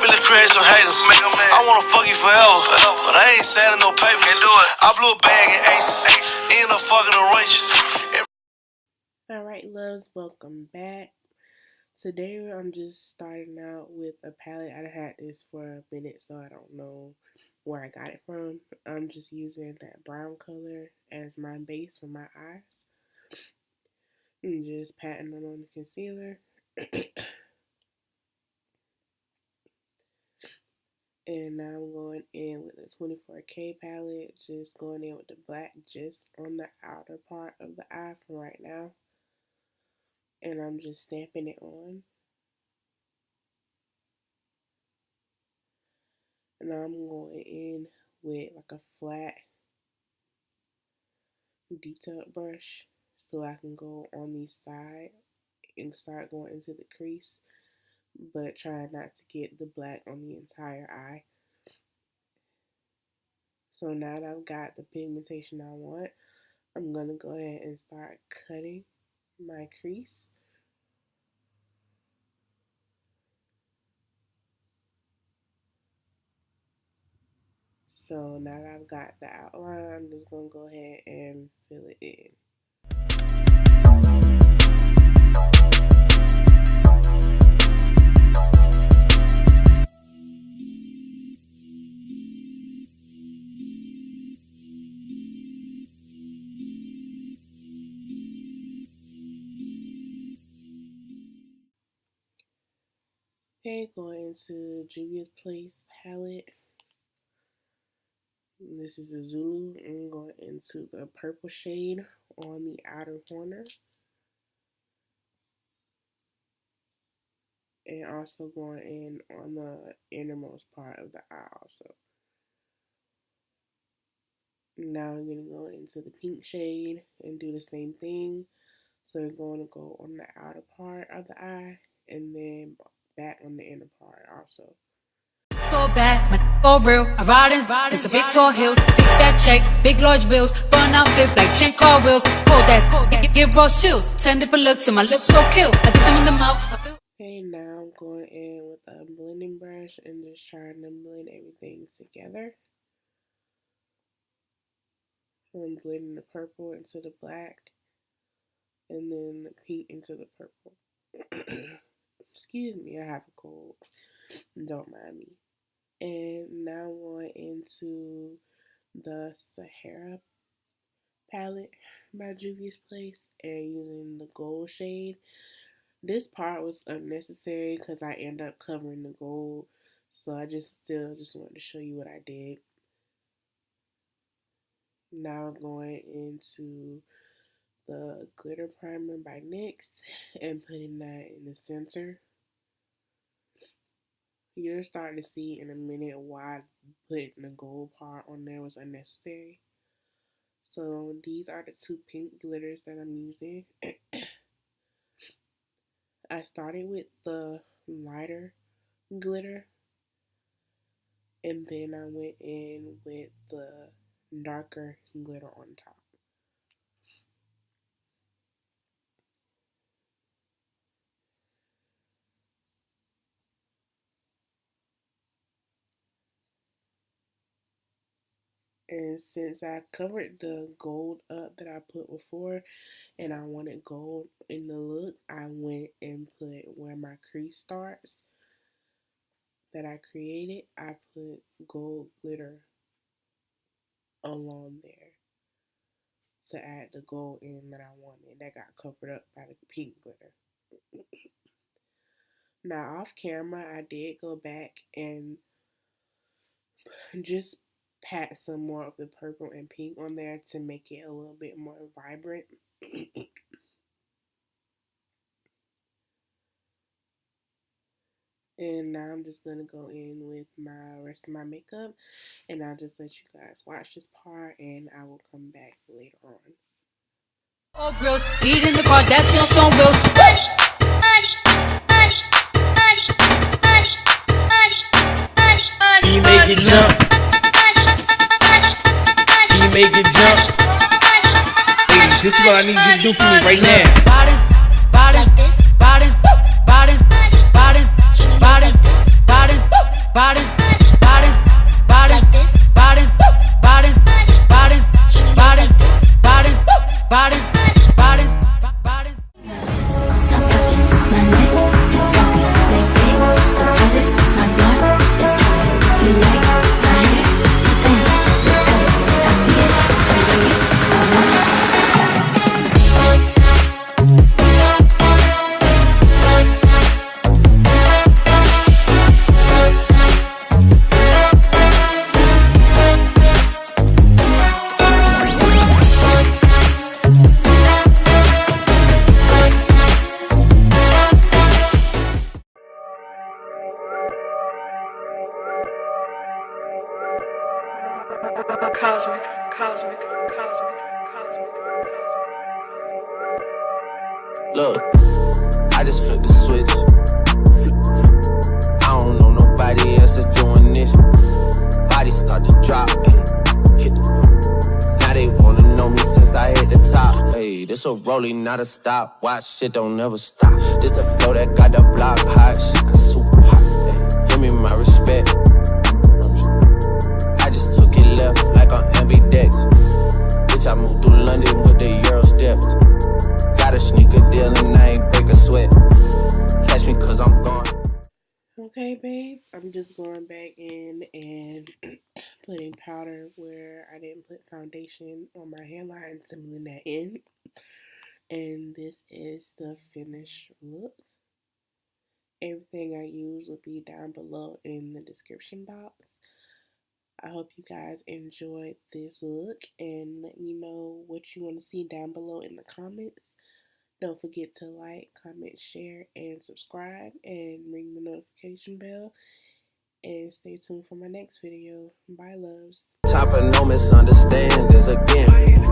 really create some haters. I wanna fuck you forever, but I ain't signing no papers. Can't do it. I blew a bag in Aces, end up fucking the righteous. Alright, loves, welcome back. Today I'm just starting out with a palette. I had this for a minute, so I don't know where I got it from. I'm just using that brown color as my base for my eyes. And just patting it on the concealer. And now I'm going in with the 24K palette, just going in with the black just on the outer part of the eye for right now. And I'm just stamping it on. And now I'm going in with like a flat detail brush so I can go on the side and start going into the crease, but try not to get the black on the entire eye. So now that I've got the pigmentation I want, I'm going to go ahead and start cutting my crease. So now that I've got the outline, I'm just going to go ahead and fill it in. Okay, going into Juvia's Place palette. This is a Zulu. I'm going into the purple shade on the outer corner. And also going in on the innermost part of the eye also. Now I'm going to go into the pink shade and do the same thing. So we're going to go on the outer part of the eye and then back on the inner part also. So bad, my so real. I ride in it's a big tall hills, big fat checks, big large bills, run out flip like 10 car wheels. Hold that, give raw chills. 10 different looks and my looks so kill. I kiss them in the mouth. Okay, now I'm going in with a blending brush and just trying to blend everything together. I'm blending the purple into the black and then the pink into the purple. Excuse me, I have a cold. Don't mind me. And now I'm going into the Saharan palette by Juvia's Place and using the gold shade. This part was unnecessary because I end up covering the gold, so I just wanted to show you what I did. Now I'm going into the glitter primer by NYX and putting that in the center. You're starting to see in a minute why putting the gold part on there was unnecessary. So these are the two pink glitters that I'm using. I started with the lighter glitter and then I went in with the darker glitter on top. And since I covered the gold up that I put before and I wanted gold in the look, I went and put where my crease starts that I created, I put gold glitter along there to add the gold in that I wanted. That got covered up by the pink glitter. Now off camera, I did go back and just pat some more of the purple and pink on there to make it a little bit more vibrant. And now I'm just going to go in with my rest of my makeup and I'll just let you guys watch this part and I will come back later on. All grills, eat in the car, that's your song wheels. Can you make it jump? Can you make it jump? Ladies, this is what I need you to do for me right now. cosmic. Look, I just flipped the switch. I don't know nobody else that's doing this. Body start to drop, hit the floor. Now they wanna know me since I hit the top. Hey, this a rolling, not a stop. Watch, shit don't never stop. This the flow that got the block hot. Shit got super hot. Hey, give me my respect. I just took it left like on ambidex. Bitch, I moved through London with the Euro steps. Got a sneaker deal and I ain't break a sweat. Catch me cause I'm gone. Okay, babes, I'm just going back in and putting powder where I didn't put foundation on my hairline to blend that in. And this is the finished look. Everything I use will be down below in the description box. I hope you guys enjoyed this look and let me know what you want to see down below in the comments. Don't forget to like, comment, share, and subscribe, and ring the notification bell. And stay tuned for my next video. Bye, loves. Time for no misunderstandings again.